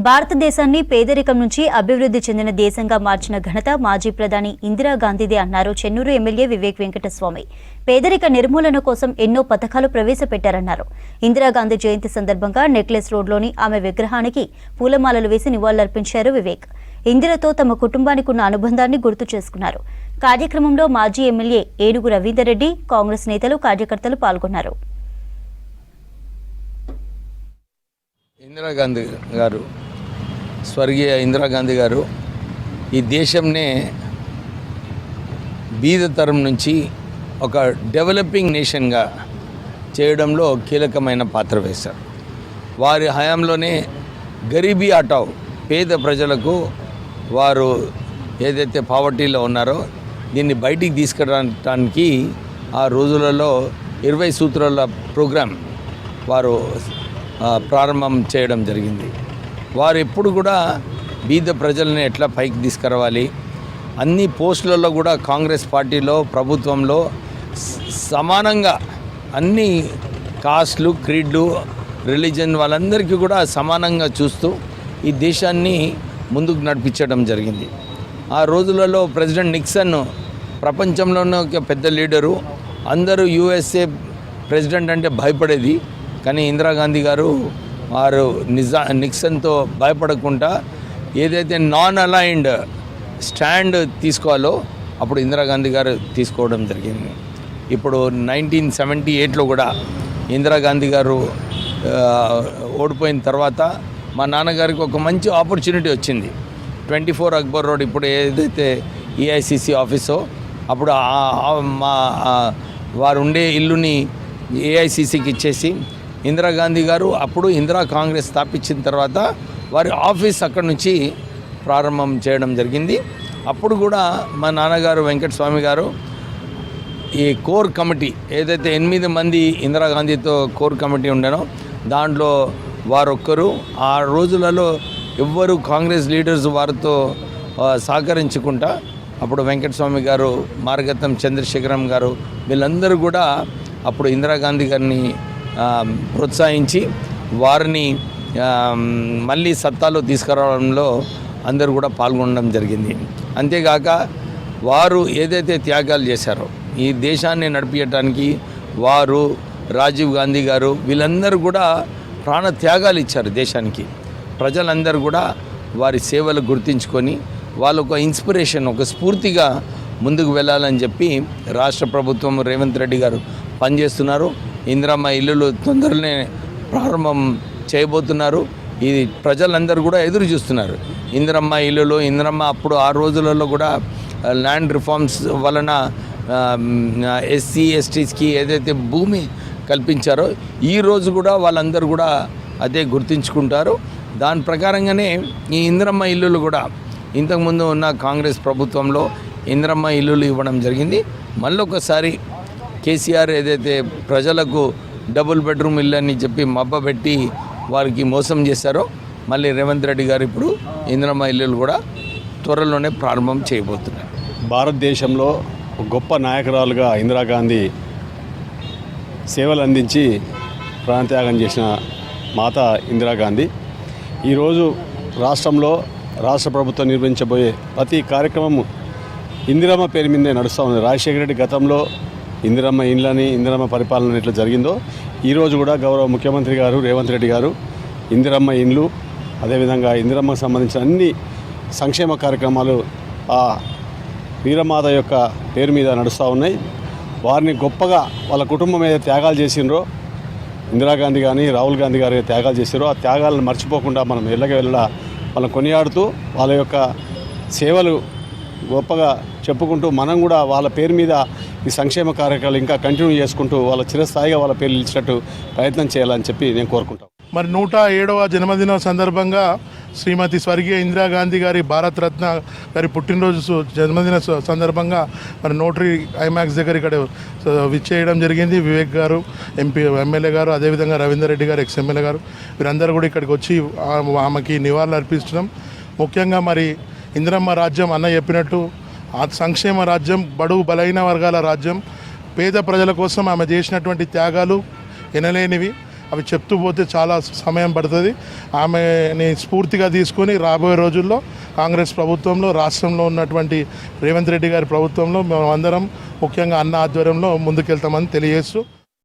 భారతదేశాన్ని పేదరికం నుంచి అభివృద్ధి చెందిన దేశంగా మార్చిన ఘనత మాజీ ప్రధాని ఇందిరాగాంధీదే అన్నారు చెన్నూరు ఎమ్మెల్యే వివేక్ వెంకటస్వామి. పేదరిక నిర్మూలన కోసం ఎన్నో పథకాలు ప్రవేశపెట్టారన్నారు. ఇందిరాగాంధీ జయంతి సందర్భంగా నెక్లెస్ రోడ్లోని ఆమె విగ్రహానికి పూలమాలలు వేసి నివాళులర్పించారు వివేక్. ఇందిరతో తమ కుటుంబానికి ఉన్న అనుబంధాన్ని గుర్తు చేసుకున్నారు. కార్యక్రమంలో మాజీ ఎమ్మెల్యే ఏనుగు రవీందర్ రెడ్డి, కాంగ్రెస్ నేతలు, కార్యకర్తలు పాల్గొన్నారు. ఇందిరాగాంధీ గారు, స్వర్గీయ ఇందిరాగాంధీ గారు ఈ దేశంనే బీదతరం నుంచి ఒక డెవలపింగ్ నేషన్గా చేయడంలో కీలకమైన పాత్ర వేశారు. వారి హయాంలోనే గరీబీ హటావ్, పేద ప్రజలకు వారు ఏదైతే పావర్టీలో ఉన్నారో దీన్ని బయటికి తీసుకురావడానికి ఆ రోజులలో 20 సూత్రాల ప్రోగ్రాం వారు ప్రారంభం చేయడం జరిగింది. వారు ఎప్పుడు కూడా బీద ప్రజల్ని ఎట్లా పైకి తీసుకురావాలి, అన్ని పోస్టులలో కూడా కాంగ్రెస్ పార్టీలో ప్రభుత్వంలో సమానంగా అన్ని కాస్ట్లు, క్రీడ్లు, రిలీజన్ వాళ్ళందరికీ కూడా సమానంగా చూస్తూ ఈ దేశాన్ని ముందుకు నడిపించడం జరిగింది. ఆ రోజులలో ప్రెసిడెంట్ నిక్సన్ ప్రపంచంలోనే ఒక పెద్ద లీడరు. అందరూ USA ప్రెసిడెంట్ అంటే భయపడేది. కానీ ఇందిరాగాంధీ గారు వారు నిక్సన్తో భయపడకుండా ఏదైతే నాన్ అలైన్డ్ స్టాండ్ తీసుకోవాలో అప్పుడు ఇందిరాగాంధీ గారు తీసుకోవడం జరిగింది. ఇప్పుడు 1978లో కూడా ఇందిరాగాంధీ గారు ఓడిపోయిన తర్వాత మా నాన్నగారికి ఒక మంచి ఆపర్చునిటీ వచ్చింది. 24 అక్బర్ రోడ్, ఇప్పుడు ఏదైతే EICC ఆఫీసో, అప్పుడు మా వారు ఉండే ఇల్లుని AICCకి ఇచ్చేసి ఇందిరాగాంధీ గారు అప్పుడు ఇందిరా కాంగ్రెస్ స్థాపించిన తర్వాత వారి ఆఫీస్ అక్కడి నుంచి ప్రారంభం చేయడం జరిగింది. అప్పుడు కూడా మా నాన్నగారు వెంకటస్వామి గారు ఈ కోర్ కమిటీ ఏదైతే 8 మంది ఇందిరాగాంధీతో కోర్ కమిటీ ఉండేనో దాంట్లో వారొక్కరు. ఆ రోజులలో ఎవ్వరు కాంగ్రెస్ లీడర్స్ వారితో సహకరించుకుంటా అప్పుడు వెంకటస్వామి గారు, మార్గతం చంద్రశేఖరం గారు వీళ్ళందరూ కూడా అప్పుడు ఇందిరాగాంధీ గారిని ప్రోత్సహించి వారిని మళ్ళీ సత్తాలో తీసుకురావడంలో అందరూ కూడా పాల్గొనడం జరిగింది. అంతేగాక వారు ఏదైతే త్యాగాలు చేశారో ఈ దేశాన్ని నడిపించడానికి వారు, రాజీవ్ గాంధీ గారు వీళ్ళందరూ కూడా ప్రాణ త్యాగాలు ఇచ్చారు దేశానికి. ప్రజలందరూ కూడా వారి సేవలు గుర్తించుకొని వాళ్ళు ఒక ఇన్స్పిరేషన్, ఒక స్ఫూర్తిగా ముందుకు వెళ్ళాలని చెప్పి రాష్ట్ర ప్రభుత్వం రేవంత్ రెడ్డి గారు పనిచేస్తున్నారు. ఇందిరమ్మ ఇల్లులు తొందరనే ప్రారంభం చేయబోతున్నారు. ఇది ప్రజలందరూ కూడా ఎదురు చూస్తున్నారు. ఇందిరమ్మ ఇల్లులు, ఇందిరమ్మ అప్పుడు ఆ రోజులలో కూడా ల్యాండ్ రిఫార్మ్స్ వలన SC STస్కి ఏదైతే భూమి కల్పించారో ఈరోజు కూడా వాళ్ళందరూ కూడా అదే గుర్తించుకుంటారు. దాని ప్రకారంగానే ఈ ఇందిరమ్మ ఇల్లులు కూడా ఇంతకుముందు ఉన్న కాంగ్రెస్ ప్రభుత్వంలో ఇందిరమ్మ ఇల్లులు ఇవ్వడం జరిగింది. మళ్ళొకసారి కేసీఆర్ ఏదైతే ప్రజలకు డబుల్ బెడ్రూమ్ ఇల్లు అని చెప్పి మబ్బపెట్టి వారికి మోసం చేశారో మళ్ళీ రేవంత్ రెడ్డి గారు ఇప్పుడు ఇందిరమ్మ ఇల్లులు కూడా త్వరలోనే ప్రారంభం చేయబోతున్నారు. భారతదేశంలో గొప్ప నాయకురాలుగా ఇందిరాగాంధీ సేవలు అందించి ప్రాణత్యాగం చేసిన మాత ఇందిరాగాంధీ ఈరోజు రాష్ట్రంలో రాష్ట్ర ప్రభుత్వం నిర్వహించబోయే ప్రతి కార్యక్రమం ఇందిరమ్మ పేరు మీదే నడుస్తూ ఉంది. రాజశేఖర రెడ్డి గతంలో ఇందిరమ్మ ఇండ్లని, ఇందిరమ్మ పరిపాలన ఎట్లా జరిగిందో ఈరోజు కూడా గౌరవ ముఖ్యమంత్రి గారు రేవంత్ రెడ్డి గారు ఇందిరమ్మ ఇండ్లు, అదేవిధంగా ఇందిరమ్మకు సంబంధించిన అన్ని సంక్షేమ కార్యక్రమాలు ఆ వీరమాత యొక్క పేరు మీద నడుస్తూ ఉన్నాయి. వారిని గొప్పగా వాళ్ళ కుటుంబం మీద త్యాగాలు చేసినరో, ఇందిరాగాంధీ కానీ రాహుల్ గాంధీ గారు త్యాగాలు చేశారో ఆ త్యాగాలను మర్చిపోకుండా మనం వెళ్ళ వాళ్ళని కొనియాడుతూ వాళ్ళ యొక్క సేవలు గొప్పగా చెప్పుకుంటూ మనం కూడా వాళ్ళ పేరు మీద ఈ సంక్షేమ కార్యక్రమాలు ఇంకా కంటిన్యూ చేసుకుంటూ వాళ్ళ చిరస్థాయిగా వాళ్ళ పేర్లు ఇచ్చినట్టు ప్రయత్నం చేయాలని చెప్పి నేను కోరుకుంటాను. మరి 107వ జన్మదిన సందర్భంగా శ్రీమతి స్వర్గీయ ఇందిరాగాంధీ గారి భారతరత్న గారి పుట్టినరోజు జన్మదిన సందర్భంగా మరి నోటరీ ఐమాక్స్ దగ్గర ఇక్కడ విచ్చేయడం జరిగింది. వివేక్ గారు, ఎమ్మెల్యే గారు, అదేవిధంగా రవీందర్ రెడ్డి గారు, ఎమ్మెల్యే గారు వీరందరూ కూడా ఇక్కడికి వచ్చి ఆమెకి నివాళులు అర్పిస్తున్నాం. ముఖ్యంగా మరి ఇందిరమ్మ రాజ్యం అన్న చెప్పినట్టు సంక్షేమ రాజ్యం, బడుగు బలైన వర్గాల రాజ్యం, పేద ప్రజల కోసం ఆమె చేసినటువంటి త్యాగాలు ఎనలేనివి. అవి చెప్తూ పోతే చాలా సమయం పడుతుంది. ఆమెని స్ఫూర్తిగా తీసుకొని రాబోయే రోజుల్లో కాంగ్రెస్ ప్రభుత్వంలో, రాష్ట్రంలో ఉన్నటువంటి రేవంత్ రెడ్డి గారి ప్రభుత్వంలో మేమందరం ముఖ్యంగా అన్న ఆధ్వర్యంలో ముందుకెళ్తామని తెలియజేస్తూ